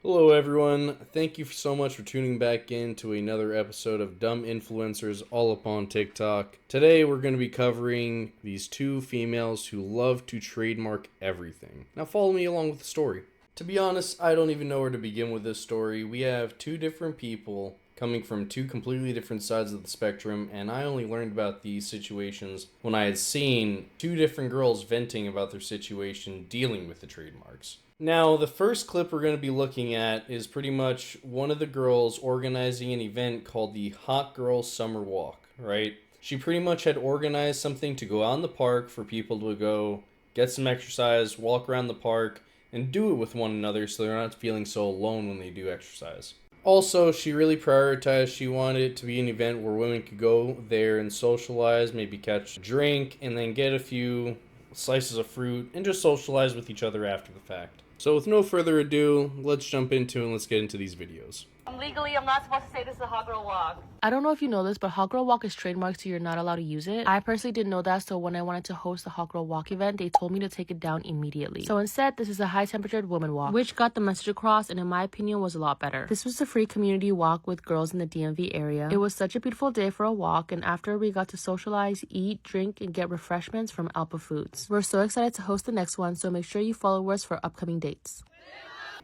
Hello, everyone. Thank you so much for tuning back in to another episode of Dumb Influencers All Upon TikTok. Today, we're going to be covering these two females who love to trademark everything. Now, follow me along with the story. To be honest, I don't even know where to begin with this story. We have two different people coming from two completely different sides of the spectrum, and I only learned about these situations when I had seen two different girls venting about their situation dealing with the trademarks. Now, the first clip we're going to be looking at is pretty much one of the girls organizing an event called the Hot Girl Summer Walk, right? She pretty much had organized something to go out in the park for people to go get some exercise, walk around the park, and do it with one another so they're not feeling so alone when they do exercise. Also, she really prioritized, she wanted it to be an event where women could go there and socialize, maybe catch a drink, and then get a few slices of fruit and just socialize with each other after the fact. So with no further ado, let's jump into and let's get into these videos. Legally, I'm not supposed to say this is a hot girl walk. I don't know if you know this, but Hot Girl Walk is trademarked, so you're not allowed to use it. I personally didn't know that, so when I wanted to host the Hot Girl Walk event, they told me to take it down immediately. So instead, this is a high-temperatured woman walk, which got the message across and in my opinion was a lot better. This was a free community walk with girls in the DMV area. It was such a beautiful day for a walk, and after we got to socialize, eat, drink, and get refreshments from Alpa Foods. We're so excited to host the next one, so make sure you follow us for upcoming dates.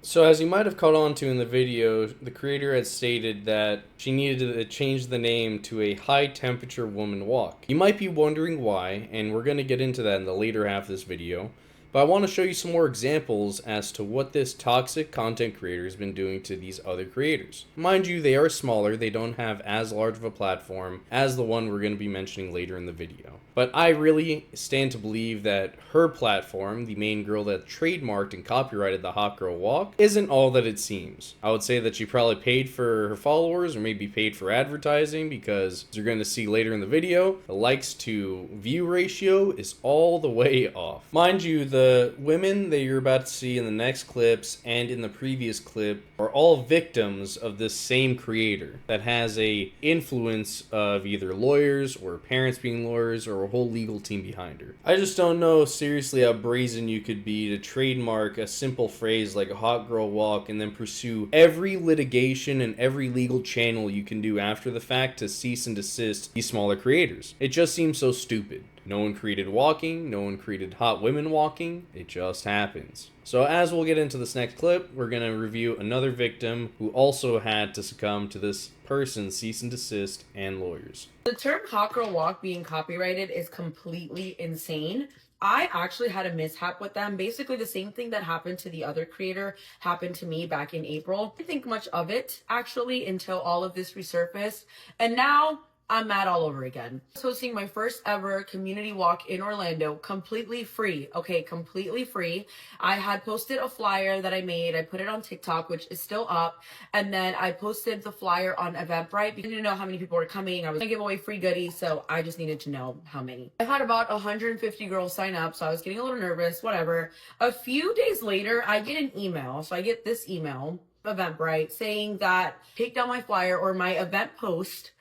So as you might have caught on to in the video, the creator had stated that she needed to change the name to a high temperature woman walk. You might be wondering why, and we're going to get into that in the later half of this video. But I want to show you some more examples as to what this toxic content creator has been doing to these other creators. Mind you, they are smaller, they don't have as large of a platform as the one we're going to be mentioning later in the video. But I really stand to believe that her platform, the main girl that trademarked and copyrighted the Hot Girl Walk, isn't all that it seems. I would say that she probably paid for her followers or maybe paid for advertising because, as you're going to see later in the video, the likes to view ratio is all the way off. Mind you, the women that you're about to see in the next clips and in the previous clip are all victims of this same creator that has a influence of either lawyers or parents being lawyers or a whole legal team behind her. I just don't know seriously how brazen you could be to trademark a simple phrase like a hot girl walk and then pursue every litigation and every legal channel you can do after the fact to cease and desist these smaller creators. It just seems so stupid. No one created walking, no one created hot women walking, it just happens. So as we'll get into this next clip, we're going to review another victim who also had to succumb to this person's cease and desist and lawyers. The term hot girl walk being copyrighted is completely insane. I actually had a mishap with them. Basically, the same thing that happened to the other creator happened to me back in April. I didn't think much of it, actually, until all of this resurfaced. And now I'm mad all over again. I was hosting my first ever community walk in Orlando, completely free. Okay, completely free. I had posted a flyer that I made. I put it on TikTok, which is still up. And then I posted the flyer on Eventbrite because I didn't know how many people were coming. I was gonna give away free goodies, so I just needed to know how many. I had about 150 girls sign up, so I was getting a little nervous, whatever. A few days later, I get an email. So I get this email, Eventbrite, saying that take down my flyer or my event post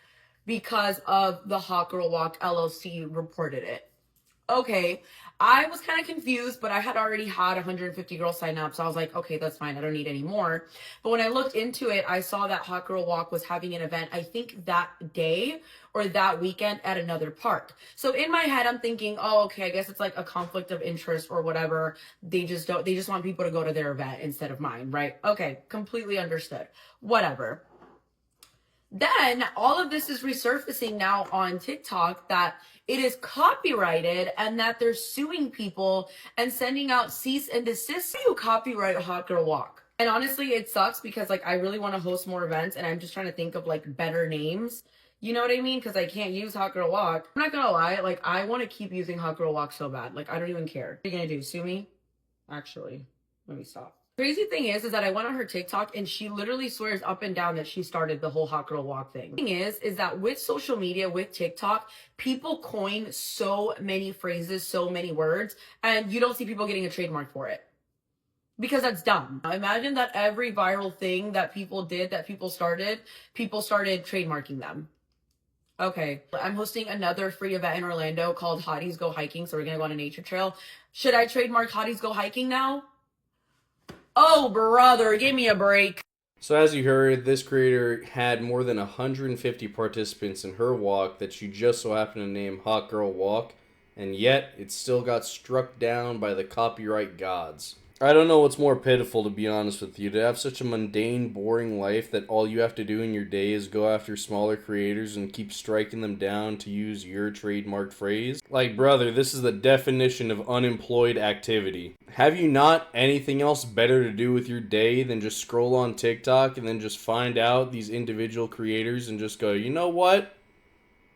because of the Hot Girl Walk LLC reported it. Okay, I was kind of confused, but I had already had 150 girls sign up, so I was like, okay, that's fine, I don't need any more. But when I looked into it, I saw that Hot Girl Walk was having an event, I think that day or that weekend at another park. So in my head, I'm thinking, oh, okay, I guess it's like a conflict of interest or whatever. They just want people to go to their event instead of mine, right? Okay, completely understood. Whatever. Then all of this is resurfacing now on TikTok that it is copyrighted and that they're suing people and sending out cease and desist to copyright a Hot Girl Walk. And honestly, it sucks because like I really want to host more events and I'm just trying to think of like better names. You know what I mean? Because I can't use Hot Girl Walk. I'm not gonna lie, like I want to keep using Hot Girl Walk so bad. Like I don't even care. What are you gonna do? Sue me? Actually, let me stop. Crazy thing is that I went on her TikTok and she literally swears up and down that she started the whole hot girl walk thing. The thing is that with social media, with TikTok, people coin so many phrases, so many words, and you don't see people getting a trademark for it. Because that's dumb. Now, imagine that every viral thing that people did, that people started trademarking them. Okay, I'm hosting another free event in Orlando called Hotties Go Hiking, so we're gonna go on a nature trail. Should I trademark Hotties Go Hiking now? Oh, brother, give me a break. So as you heard, this creator had more than 150 participants in her walk that she just so happened to name Hot Girl Walk, and yet it still got struck down by the copyright gods. I don't know what's more pitiful, to be honest with you, to have such a mundane, boring life that all you have to do in your day is go after smaller creators and keep striking them down, to use your trademarked phrase. Like, brother, this is the definition of unemployed activity. Have you not anything else better to do with your day than just scroll on TikTok and then just find out these individual creators and just go, you know what?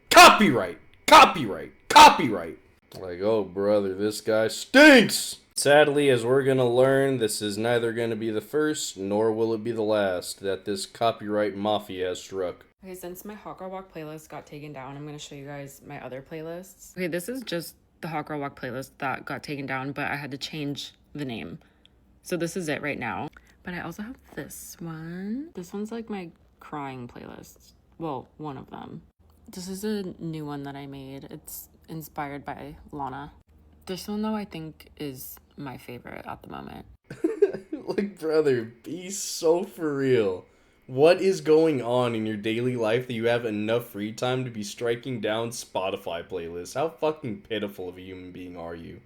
Copyright! Copyright! Copyright! Like, oh, brother, this guy stinks! Sadly, as we're gonna learn, this is neither gonna be the first, nor will it be the last, that this copyright mafia has struck. Okay, since my Hot Girl Walk playlist got taken down, I'm gonna show you guys my other playlists. Okay, this is just the Hot Girl Walk playlist that got taken down, but I had to change the name. So this is it right now. But I also have this one. This one's like my crying playlist. Well, one of them. This is a new one that I made. It's inspired by Lana. This one, though, I think is my favorite at the moment. Like, brother, be so for real. What is going on in your daily life that you have enough free time to be striking down Spotify playlists? How fucking pitiful of a human being are you?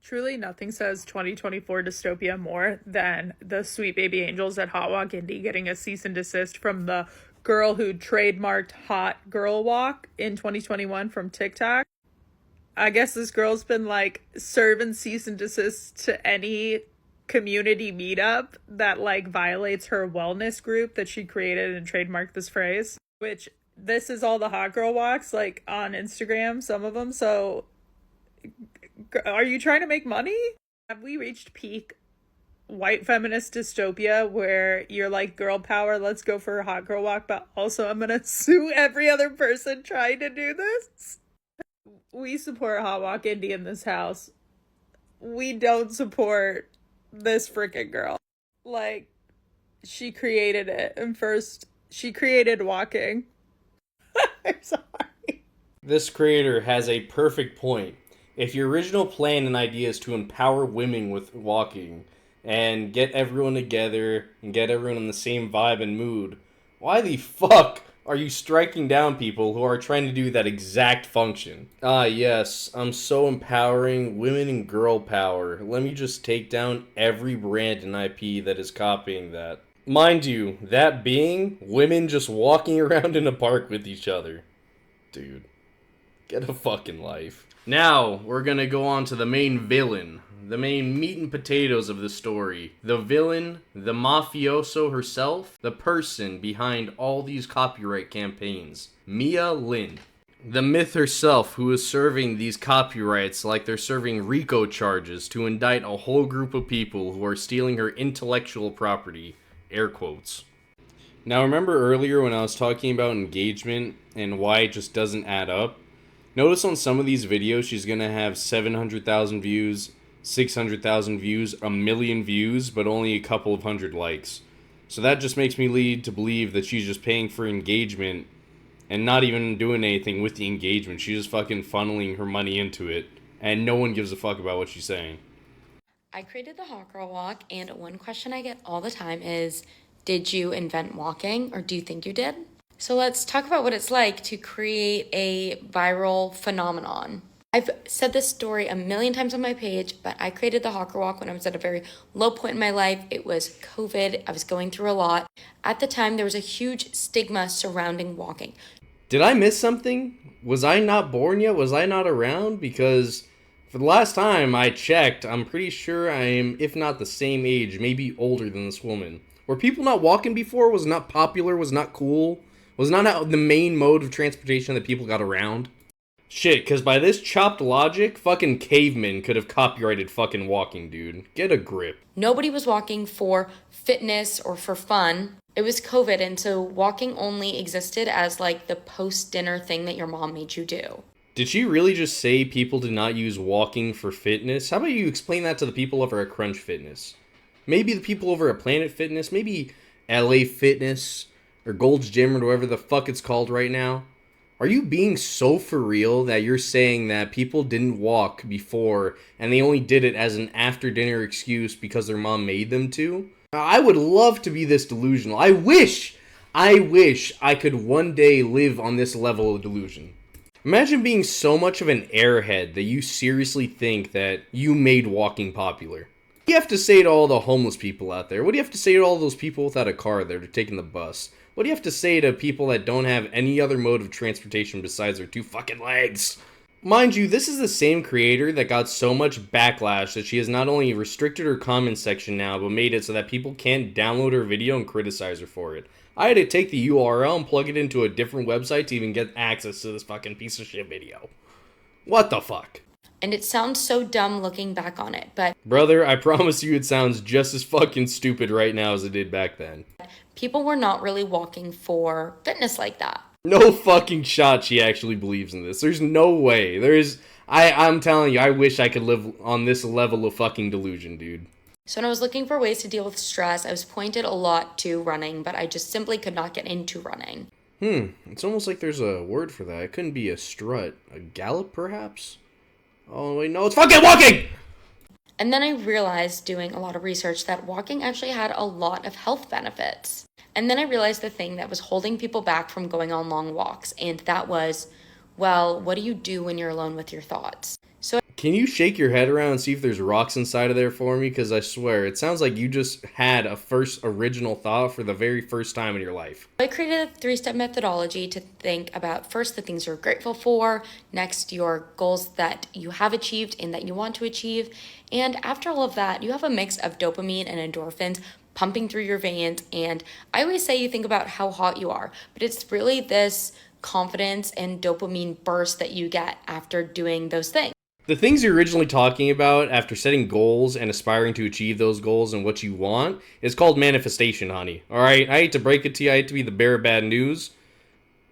Truly, nothing says 2024 dystopia more than the sweet baby angels at Hot Walk Indie getting a cease and desist from the girl who trademarked Hot Girl Walk in 2021 from TikTok. I guess this girl's been like serving cease and desist to any community meetup that like violates her wellness group that she created and trademarked this phrase, which this is all the hot girl walks like on Instagram, some of them. So are you trying to make money? Have we reached peak white feminist dystopia where you're like, girl power, let's go for a hot girl walk, but also I'm gonna sue every other person trying to do this? We support Hot Walk Indie in this house. We don't support this freaking girl. Like, she created it. And first, she created walking. I'm sorry. This creator has a perfect point. If your original plan and idea is to empower women with walking and get everyone together and get everyone in the same vibe and mood, why the fuck are you striking down people who are trying to do that exact function? Ah, yes, I'm so empowering women and girl power. Let me just take down every brand and IP that is copying that. Mind you, that being women just walking around in a park with each other. Dude, get a fucking life. Now, we're gonna go on to the main villain. The main meat and potatoes of the story. The villain, the mafioso herself, the person behind all these copyright campaigns. Mia Lin. The myth herself, who is serving these copyrights like they're serving RICO charges to indict a whole group of people who are stealing her intellectual property. Air quotes. Now remember earlier when I was talking about engagement and why it just doesn't add up? Notice on some of these videos she's gonna have 700,000 views, 600,000 views, 1 million views, but only a couple of hundred likes. So that just makes me lead to believe that she's just paying for engagement and not even doing anything with the engagement. She's just fucking funneling her money into it, and no one gives a fuck about what she's saying. I created the Hot Girl Walk, and one question I get all the time is, did you invent walking, or do you think you did? So let's talk about what it's like to create a viral phenomenon. I've said this story a million times on my page, but I created the Hot Girl Walk when I was at a very low point in my life. It was COVID. I was going through a lot. At the time, there was a huge stigma surrounding walking. Did I miss something? Was I not born yet? Was I not around? Because for the last time I checked, I'm pretty sure I am, if not the same age, maybe older than this woman. Were people not walking before? Was not popular? Was not cool? Was not the main mode of transportation that people got around? Shit, because by this chopped logic, fucking cavemen could have copyrighted fucking walking, dude. Get a grip. Nobody was walking for fitness or for fun. It was COVID, and so walking only existed as like the post-dinner thing that your mom made you do. Did she really just say people did not use walking for fitness? How about you explain that to the people over at Crunch Fitness? Maybe the people over at Planet Fitness, maybe LA Fitness, or Gold's Gym, or whatever the fuck it's called right now. Are you being so for real that you're saying that people didn't walk before and they only did it as an after dinner excuse because their mom made them to? I would love to be this delusional. I wish I could one day live on this level of delusion. Imagine being so much of an airhead that you seriously think that you made walking popular. What do you have to say to all the homeless people out there? What do you have to say to all those people without a car that are taking the bus? What do you have to say to people that don't have any other mode of transportation besides their 2 fucking legs? Mind you, this is the same creator that got so much backlash that she has not only restricted her comment section now, but made it so that people can't download her video and criticize her for it. I had to take the URL and plug it into a different website to even get access to this fucking piece of shit video. What the fuck? And it sounds so dumb looking back on it, but brother, I promise you it sounds just as fucking stupid right now as it did back then. people were not really walking for fitness like that. No fucking shot she actually believes in this. There's no way. I'm telling you, I wish I could live on this level of fucking delusion, dude. So when I was looking for ways to deal with stress, I was pointed a lot to running, but I just simply could not get into running. It's almost like there's a word for that. It couldn't be a strut. A gallop, perhaps? Oh, wait, no, it's fucking walking! And then I realized, doing a lot of research, that walking actually had a lot of health benefits. And then I realized the thing that was holding people back from going on long walks, and that was, well, what do you do when you're alone with your thoughts? So can you shake your head around and see if there's rocks inside of there for me? Because I swear, it sounds like you just had a first original thought for the very first time in your life. I created a 3-step methodology to think about first the things you're grateful for, next your goals that you have achieved and that you want to achieve, and after all of that, you have a mix of dopamine and endorphins pumping through your veins. And I always say you think about how hot you are, but it's really this confidence and dopamine burst that you get after doing those things. The things you're originally talking about after setting goals and aspiring to achieve those goals and what you want is called manifestation, honey. Alright, I hate to break it to you, I hate to be the bearer of bad news,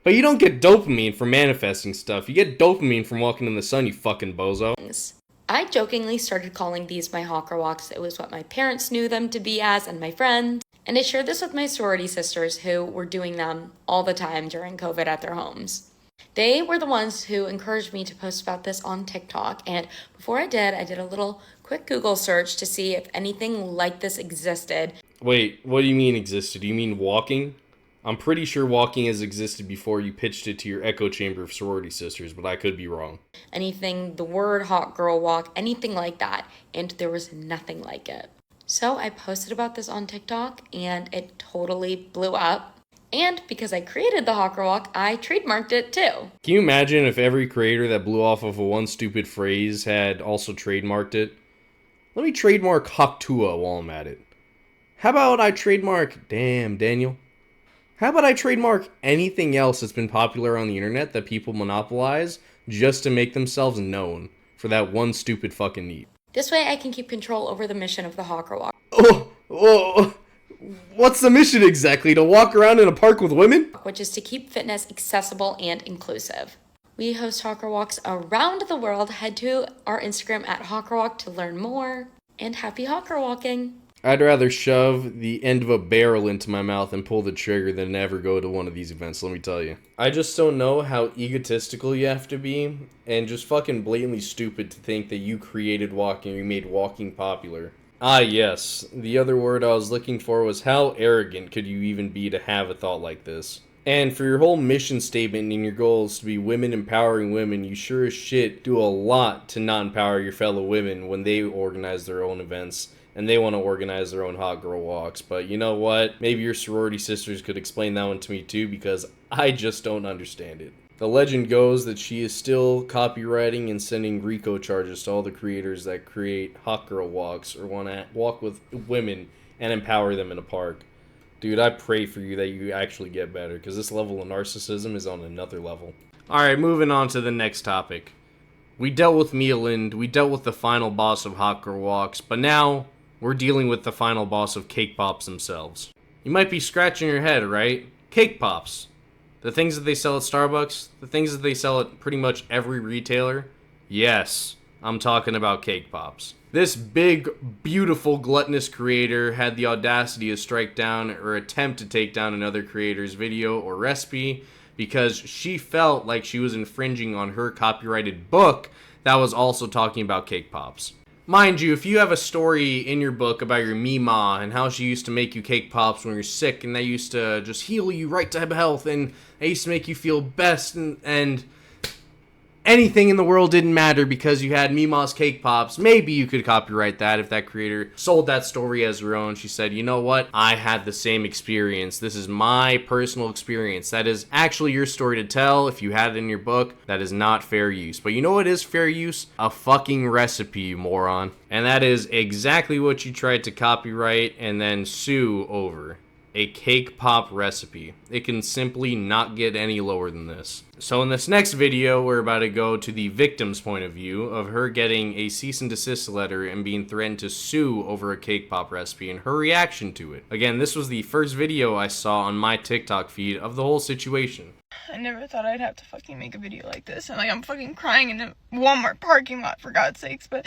but you don't get dopamine from manifesting stuff. You get dopamine from walking in the sun, you fucking bozo. I jokingly started calling these my hawker walks. It was what my parents knew them to be as and my friends. And I shared this with my sorority sisters who were doing them all the time during COVID at their homes. They were the ones who encouraged me to post about this on TikTok, and before I did a little quick Google search to see if anything like this existed. Wait, what do you mean existed? Do you mean walking? I'm pretty sure walking has existed before you pitched it to your echo chamber of sorority sisters, but I could be wrong. Anything, the word hot girl walk, anything like that, and there was nothing like it. So I posted about this on TikTok, and it totally blew up. And because I created the hawker walk, I trademarked it too. Can you imagine if every creator that blew off of a one stupid phrase had also trademarked it? Let me trademark Hawktua while I'm at it. How about I trademark, damn, Daniel. How about I trademark anything else that's been popular on the internet that people monopolize just to make themselves known for that one stupid fucking need? This way I can keep control over the mission of the hawker walk. Oh, what's the mission exactly? To walk around in a park with women? Which is to keep fitness accessible and inclusive. We host hawker walks around the world. Head to our Instagram at hawkerwalk to learn more. And happy hawker walking. I'd rather shove the end of a barrel into my mouth and pull the trigger than ever go to one of these events, let me tell you. I just don't know how egotistical you have to be and just fucking blatantly stupid to think that you created walking or you made walking popular. Ah, yes. The other word I was looking for was how arrogant could you even be to have a thought like this? And for your whole mission statement and your goals to be women empowering women, you sure as shit do a lot to not empower your fellow women when they organize their own events and they want to organize their own hot girl walks. But you know what? Maybe your sorority sisters could explain that one to me too, because I just don't understand it. The legend goes that she is still copywriting and sending RICO charges to all the creators that create hot girl walks or want to walk with women and empower them in a park. Dude, I pray for you that you actually get better, because this level of narcissism is on another level. Alright, moving on to the next topic. We dealt with Mealand, we dealt with the final boss of hot girl walks, but now we're dealing with the final boss of cake pops themselves. You might be scratching your head, right? Cake pops. The things that they sell at Starbucks, the things that they sell at pretty much every retailer. Yes, I'm talking about cake pops. This big, beautiful, gluttonous creator had the audacity to strike down or attempt to take down another creator's video or recipe because she felt like she was infringing on her copyrighted book that was also talking about cake pops. Mind you, if you have a story in your book about your Mima and how she used to make you cake pops when you're sick and they used to just heal you right to health and they used to make you feel best and anything in the world didn't matter because you had Mima's cake pops, maybe you could copyright that if that creator sold that story as her own. She said, you know what? I had the same experience. This is my personal experience. That is actually your story to tell. If you had it in your book, that is not fair use. But you know what is fair use? A fucking recipe, you moron. And that is exactly what you tried to copyright and then sue over. A cake pop recipe. It can simply not get any lower than this. So in this next video, we're about to go to the victim's point of view of her getting a cease and desist letter and being threatened to sue over a cake pop recipe and her reaction to it. Again, this was the first video I saw on my TikTok feed of the whole situation. I never thought I'd have to fucking make a video like this, and like I'm fucking crying in a Walmart parking lot, for God's sakes, but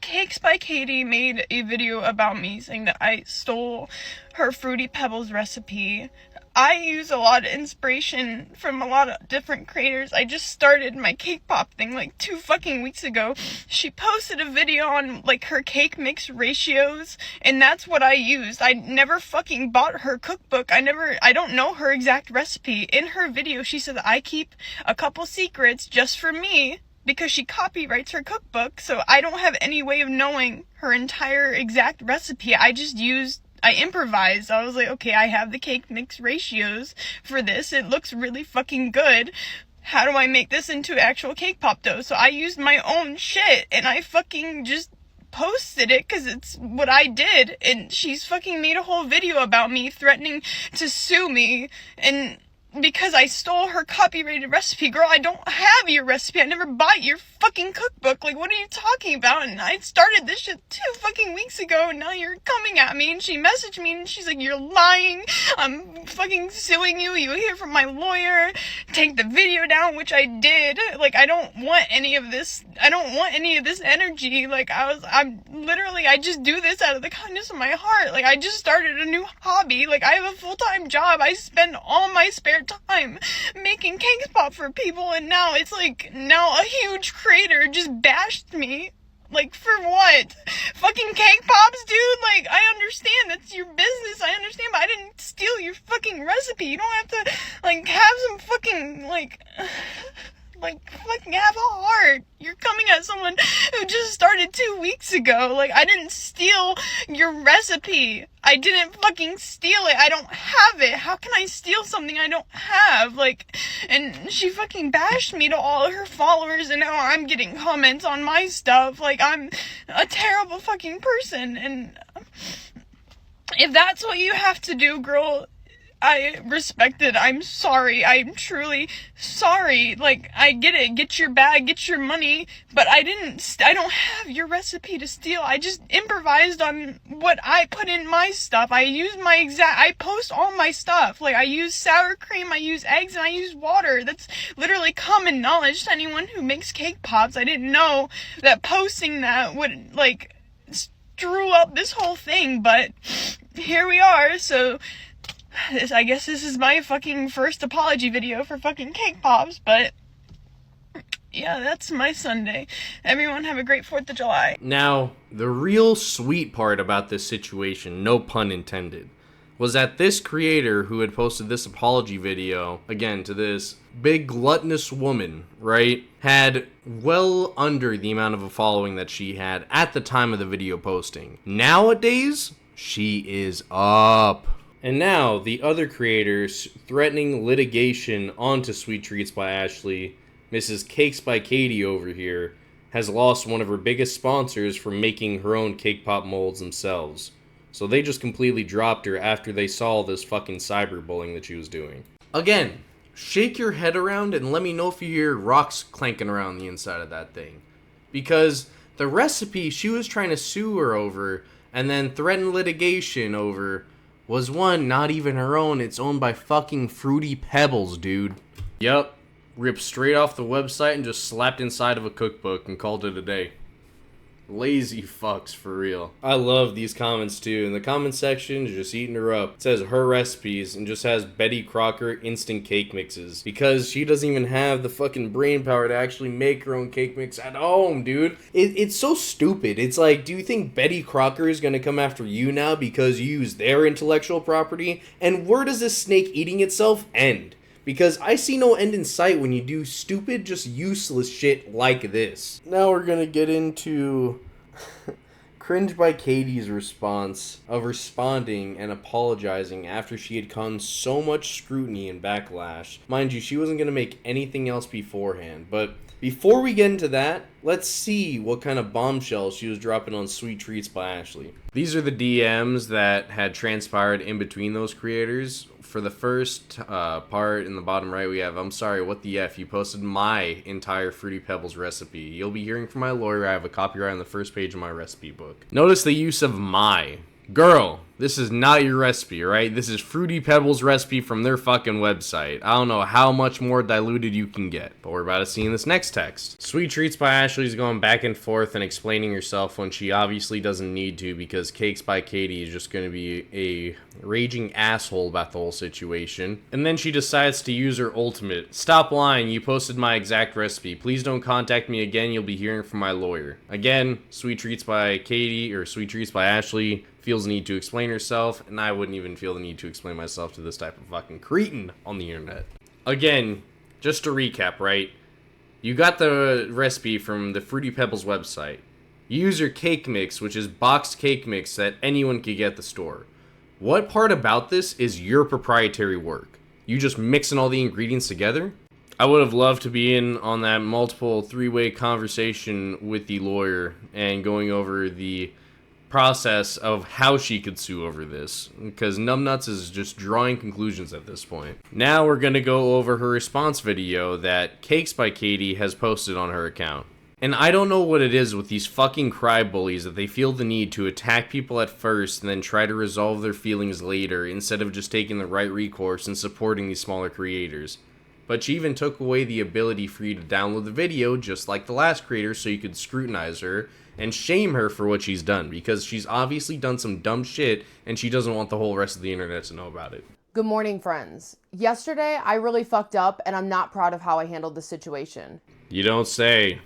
Cakes by Katey made a video about me saying that I stole her Fruity Pebbles recipe. I use a lot of inspiration from a lot of different creators. I just started my cake pop thing like 2 fucking weeks ago. She posted a video on like her cake mix ratios, and that's what I used. I never fucking bought her cookbook. I don't know her exact recipe. In her video, she said that I keep a couple secrets just for me, because she copyrights her cookbook, so I don't have any way of knowing her entire exact recipe. I improvised. I was like, okay, I have the cake mix ratios for this. It looks really fucking good. How do I make this into actual cake pop dough? So I used my own shit, and I fucking just posted it because it's what I did, and she's fucking made a whole video about me threatening to sue me, and because I stole her copyrighted recipe. Girl, I don't have your recipe. I never bought your fucking cookbook. Like, what are you talking about? And I started this shit 2 fucking weeks ago, and now you're coming at me. And she messaged me, and she's like, you're lying. I'm fucking suing you. You hear from my lawyer. Take the video down, which I did. Like, I don't want any of this. I don't want any of this energy. Like, I just do this out of the kindness of my heart. Like, I just started a new hobby. Like, I have a full-time job. I spend all my spare time making cake pop for people, and now it's like, now a huge creator just bashed me. Like, for what? Fucking cake pops, dude? Like, I understand that's your business, I understand, but I didn't steal your fucking recipe. You don't have to, like, have some fucking, like, fucking have a heart. You're coming at someone who just started 2 weeks ago. Like, I didn't steal your recipe. I didn't fucking steal it. I don't have it. How can I steal something I don't have? Like, and she fucking bashed me to all of her followers, and now I'm getting comments on my stuff. Like, I'm a terrible fucking person, and if that's what you have to do, girl, I respect it. I'm sorry. I'm truly sorry. Like, I get it. Get your bag, get your money, but I don't have your recipe to steal. I just improvised on what I put in my stuff. I post all my stuff. Like, I use sour cream, I use eggs, and I use water. That's literally common knowledge to anyone who makes cake pops. I didn't know that posting that would, like, screw up this whole thing, but here we are. So I guess this is my fucking first apology video for fucking cake pops, but yeah, that's my Sunday. Everyone have a great 4th of July. Now, the real sweet part about this situation, no pun intended, was that this creator who had posted this apology video, again, to this big gluttonous woman, right, had well under the amount of a following that she had at the time of the video posting. Nowadays, she is up. And now, the other creators threatening litigation onto Sweet Treats by Ashley, Mrs. Cakes by Katey over here, has lost one of her biggest sponsors for making her own cake pop molds themselves. So they just completely dropped her after they saw this fucking cyberbullying that she was doing. Again, shake your head around and let me know if you hear rocks clanking around the inside of that thing. Because the recipe she was trying to sue her over and then threaten litigation over was one not even her own. It's owned by fucking Fruity Pebbles, dude. Yup, ripped straight off the website and just slapped inside of a cookbook and called it a day. Lazy fucks, for real. I love these comments too. In the comment section, just eating her up. It says her recipes and just has Betty Crocker instant cake mixes. Because she doesn't even have the fucking brain power to actually make her own cake mix at home, dude. It's so stupid. It's like, do you think Betty Crocker is gonna come after you now because you use their intellectual property? And where does this snake eating itself end? Because I see no end in sight when you do stupid, just useless shit like this. Now we're gonna get into Cringe by Katey's response of responding and apologizing after she had gotten so much scrutiny and backlash. Mind you, she wasn't gonna make anything else beforehand, but before we get into that, let's see what kind of bombshells she was dropping on Sweet Treats by Ashley. These are the DMs that had transpired in between those creators. For the first part in the bottom right, we have, "I'm sorry, what the F? You posted my entire Fruity Pebbles recipe. You'll be hearing from my lawyer. I have a copyright on the first page of my recipe book." Notice the use of my. Girl, this is not your recipe, right? This is Fruity Pebbles' recipe from their fucking website. I don't know how much more diluted you can get, but we're about to see in this next text. Sweet Treats by Ashley's going back and forth and explaining herself when she obviously doesn't need to, because Cakes by Katey is just going to be a raging asshole about the whole situation. And then she decides to use her ultimate. "Stop lying, you posted my exact recipe. Please don't contact me again, you'll be hearing from my lawyer." Again, Sweet Treats by Katey, or Sweet Treats by Ashley, feels the need to explain herself, and I wouldn't even feel the need to explain myself to this type of fucking cretin on the internet. Again, just to recap, right? You got the recipe from the Fruity Pebbles website. You use your cake mix, which is boxed cake mix that anyone could get at the store. What part about this is your proprietary work? You just mixing all the ingredients together? I would have loved to be in on that multiple three-way conversation with the lawyer and going over the process of how she could sue over this, because Numbnuts is just drawing conclusions at this point. Now we're gonna go over her response video that Cakes by Katey has posted on her account. And I don't know what it is with these fucking cry bullies that they feel the need to attack people at first and then try to resolve their feelings later instead of just taking the right recourse and supporting these smaller creators. But she even took away the ability for you to download the video just like the last creator so you could scrutinize her and shame her for what she's done, because she's obviously done some dumb shit and she doesn't want the whole rest of the internet to know about it. Good morning, friends. Yesterday, I really fucked up and I'm not proud of how I handled the situation. You don't say.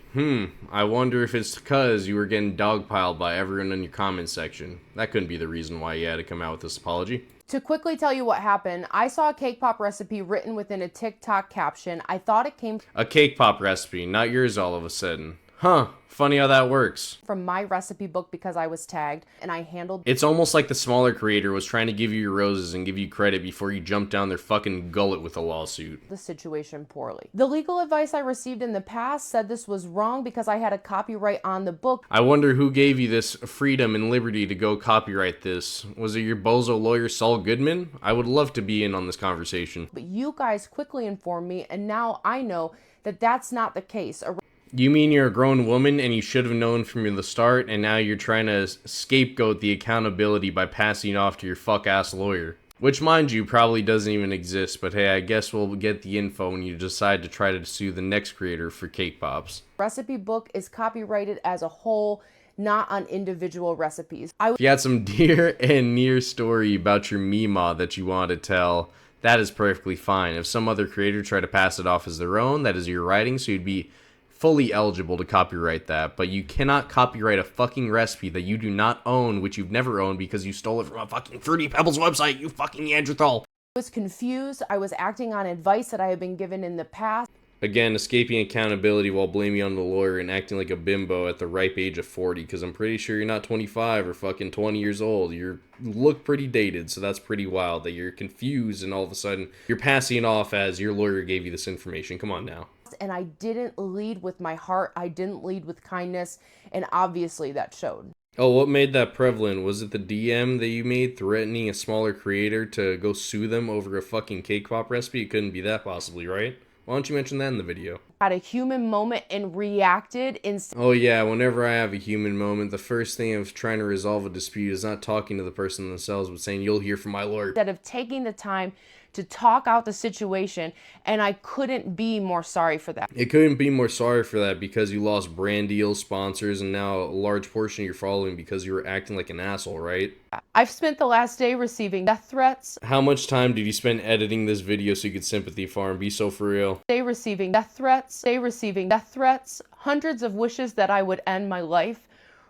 I wonder if it's because you were getting dogpiled by everyone in your comment section. That couldn't be the reason why you had to come out with this apology. To quickly tell you what happened, I saw a cake pop recipe written within a TikTok caption. I thought it came A cake pop recipe, not yours all of a sudden. Huh, funny how that works. from my recipe book because I was tagged and I handled It's almost like the smaller creator was trying to give you your roses and give you credit before you jumped down their fucking gullet with a lawsuit. the situation poorly. The legal advice I received in the past said this was wrong because I had a copyright on the book. I wonder who gave you this freedom and liberty to go copyright this. Was it your bozo lawyer Saul Goodman? I would love to be in on this conversation. But you guys quickly informed me and now I know that that's not the case. You mean you're a grown woman and you should have known from the start, and now you're trying to scapegoat the accountability by passing it off to your fuck-ass lawyer? Which, mind you, probably doesn't even exist, but hey, I guess we'll get the info when you decide to try to sue the next creator for cake pops. Recipe book is copyrighted as a whole, not on individual recipes. If you had some dear and near story about your Meemaw that you want to tell, that is perfectly fine. If some other creator tried to pass it off as their own, that is your writing, so you'd be fully eligible to copyright that, but you cannot copyright a fucking recipe that you do not own, which you've never owned because you stole it from a fucking Fruity Pebbles website, you fucking Neanderthal. I was confused. I was acting on advice that I had been given in the past. Again, escaping accountability while blaming on the lawyer and acting like a bimbo at the ripe age of 40, because I'm pretty sure you're not 25 or fucking 20 years old. You look pretty dated, so that's pretty wild that you're confused and all of a sudden you're passing it off as your lawyer gave you this information. Come on now. And I didn't lead with my heart. I didn't lead with kindness. And obviously that showed. Oh, what made that prevalent? Was it the DM that you made threatening a smaller creator to go sue them over a fucking cake pop recipe? It couldn't be that possibly, right? Why don't you mention that in the video? had a human moment and reacted instead Oh yeah, whenever I have a human moment, the first thing of trying to resolve a dispute is not talking to the person themselves, but saying, "You'll hear from my lawyer." of taking the time to talk out the situation, and I couldn't be more sorry for that. It couldn't be more sorry for that because you lost brand deals, sponsors, and now a large portion of your following because you were acting like an asshole, right? I've spent the last day receiving death threats, How much time did you spend editing this video so you could sympathy farm? Be so for real. receiving death threats, hundreds of wishes that I would end my life,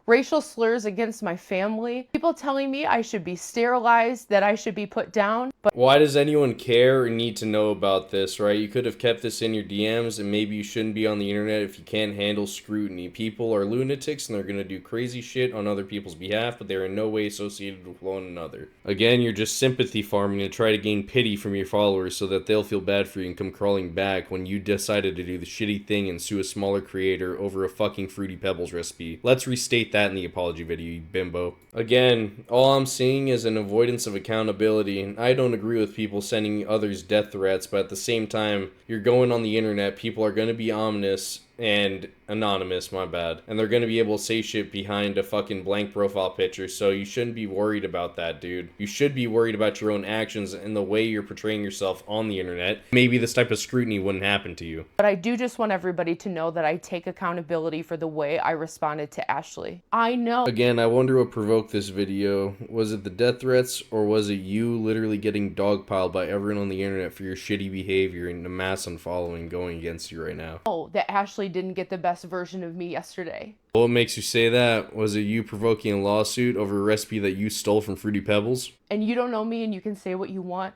racial slurs against my family, people telling me I should be sterilized, that I should be put down. But Why does anyone care or need to know about this, right? You could have kept this in your DMs, and maybe you shouldn't be on the internet if you can't handle scrutiny. People are lunatics and they're gonna do crazy shit on other people's behalf, but they're in no way associated with one another. Again, you're just sympathy farming to try to gain pity from your followers so that they'll feel bad for you and come crawling back when you decided to do the shitty thing and sue a smaller creator over a fucking Fruity Pebbles recipe. Let's restate that in the apology video, you bimbo. Again, all I'm seeing is an avoidance of accountability, and I don't agree with people sending others death threats, but at the same time, you're going on the internet, people are going to be ominous and anonymous, my bad, and they're going to be able to say shit behind a fucking blank profile picture, so you shouldn't be worried about that, dude. You should be worried about your own actions and the way you're portraying yourself on the internet. Maybe this type of scrutiny wouldn't happen to you. I do just want everybody to know that I take accountability for the way I responded to Ashley. I know. Again, I wonder what provoked this video. Was it the death threats, or was it you literally getting dogpiled by everyone on the internet for your shitty behavior and the mass unfollowing going against you right now? Oh, that Ashley didn't get the best version of me yesterday. What makes you say that? Was it you provoking a lawsuit over a recipe that you stole from Fruity Pebbles? And you don't know me and you can say what you want,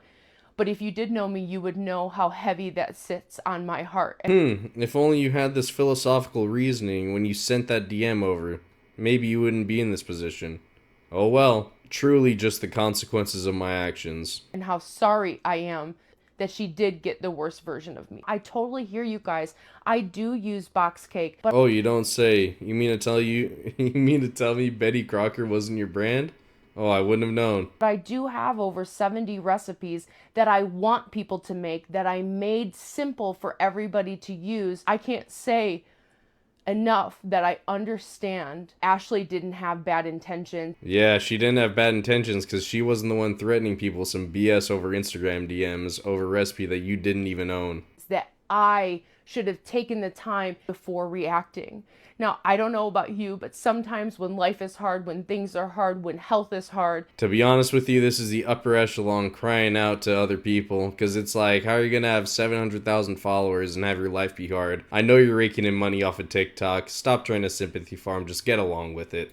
but if you did know me, you would know how heavy that sits on my heart. If only you had this philosophical reasoning when you sent that DM over. Maybe you wouldn't be in this position. Oh well, truly just the consequences of my actions. And how sorry I am that she did get the worst version of me. I totally hear you guys. I do use box cake, but Oh, you don't say. You mean to tell me Betty Crocker wasn't your brand? Oh, I wouldn't have known. I do have over 70 recipes that I want people to make, that I made simple for everybody to use. I can't say enough that I understand Ashley didn't have bad intentions. Yeah, she didn't have bad intentions because she wasn't the one threatening people some BS over Instagram DMs over a recipe that you didn't even own. That I should have taken the time before reacting. Now, I don't know about you, but sometimes when life is hard, when things are hard, when health is hard. To be honest with you, this is the upper echelon crying out to other people, because it's like, how are you going to have 700,000 followers and have your life be hard? I know you're raking in money off of TikTok. Stop trying to sympathy farm. Just get along with it.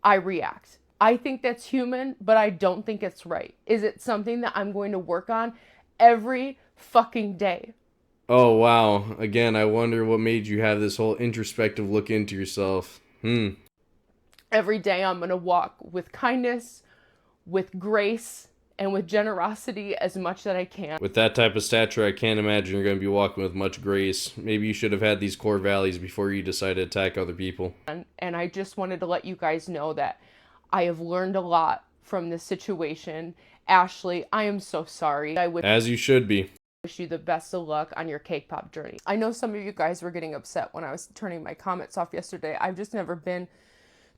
I react. I think that's human, but I don't think it's right. Is it something that I'm going to work on every fucking day? Oh, wow. Again, I wonder what made you have this whole introspective look into yourself. Every day I'm going to walk with kindness, with grace, and with generosity as much that I can. With that type of stature, I can't imagine you're going to be walking with much grace. Maybe you should have had these core values before you decided to attack other people. And I just wanted to let you guys know that I have learned a lot from this situation. Ashley, I am so sorry. As you should be. Wish you the best of luck on your cake pop journey. I know some of you guys were getting upset when I was turning my comments off yesterday. I've just never been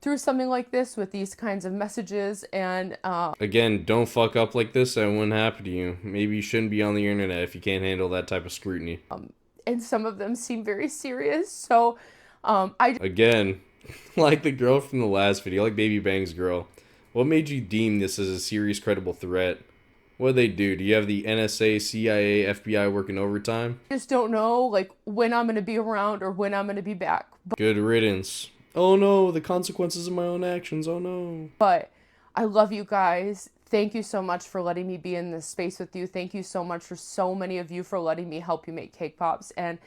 through something like this with these kinds of messages, and again, don't fuck up like this and it wouldn't happen to you. Maybe you shouldn't be on the internet if you can't handle that type of scrutiny. And some of them seem very serious, so again, like the girl from the last video, like Baby Bang's girl. What made you deem this as a serious, credible threat? What'd they do? Do you have the NSA, CIA, FBI working overtime? I just don't know, like, when I'm going to be around or when I'm going to be back. Good riddance. Oh no, the consequences of my own actions, oh no. But I love you guys. Thank you so much for letting me be in this space with you. Thank you so much for so many of you for letting me help you make cake pops. And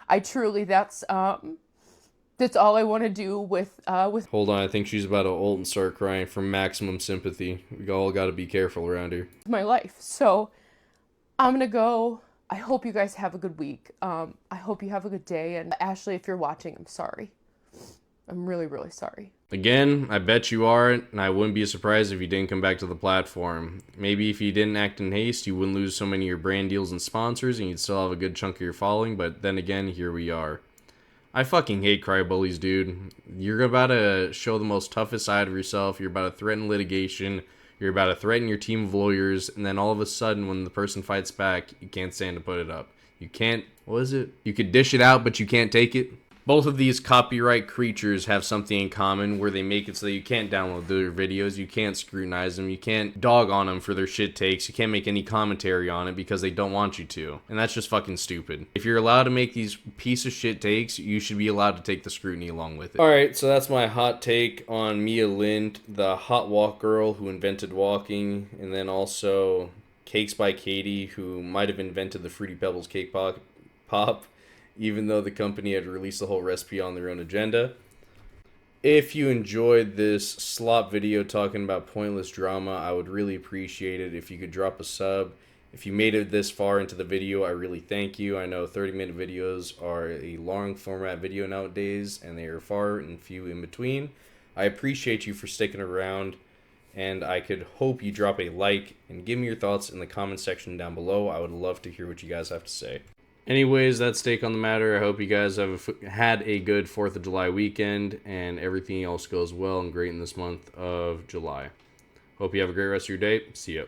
I truly, that's all I want to do with Hold on, I think she's about to ult and start crying from maximum sympathy. We all got to be careful around here. my life. So I'm gonna go. I hope you guys have a good week. I hope you have a good day. And Ashley, if you're watching, I'm sorry. I'm really, really sorry. Again, I bet you are, and I wouldn't be surprised if you didn't come back to the platform. Maybe if you didn't act in haste, you wouldn't lose so many of your brand deals and sponsors, and you'd still have a good chunk of your following, but then again, here we are. I fucking hate cry bullies, dude. You're about to show the most toughest side of yourself, you're about to threaten litigation, you're about to threaten your team of lawyers, and then all of a sudden, when the person fights back, you can't stand to put it up. You can't, what is it? You could dish it out, but you can't take it? Both of these copyright creatures have something in common where they make it so that you can't download their videos, you can't scrutinize them, you can't dog on them for their shit takes, you can't make any commentary on it because they don't want you to. And that's just fucking stupid. If you're allowed to make these piece of shit takes, you should be allowed to take the scrutiny along with it. Alright, so that's my hot take on Mia Lind, the hot walk girl who invented walking, and then also Cakes by Katey, who might have invented the Fruity Pebbles cake pop, even though the company had released the whole recipe on their own agenda. If you enjoyed this slop video talking about pointless drama, I would really appreciate it if you could drop a sub. If you made it this far into the video, I really thank you. I know 30-minute videos are a long format video nowadays, and they are far and few in between. I appreciate you for sticking around, and I could hope you drop a like and give me your thoughts in the comment section down below. I would love to hear what you guys have to say. Anyways, that's take on the matter. I hope you guys have had a good 4th of July weekend and everything else goes well and great in this month of July. Hope you have a great rest of your day. See ya.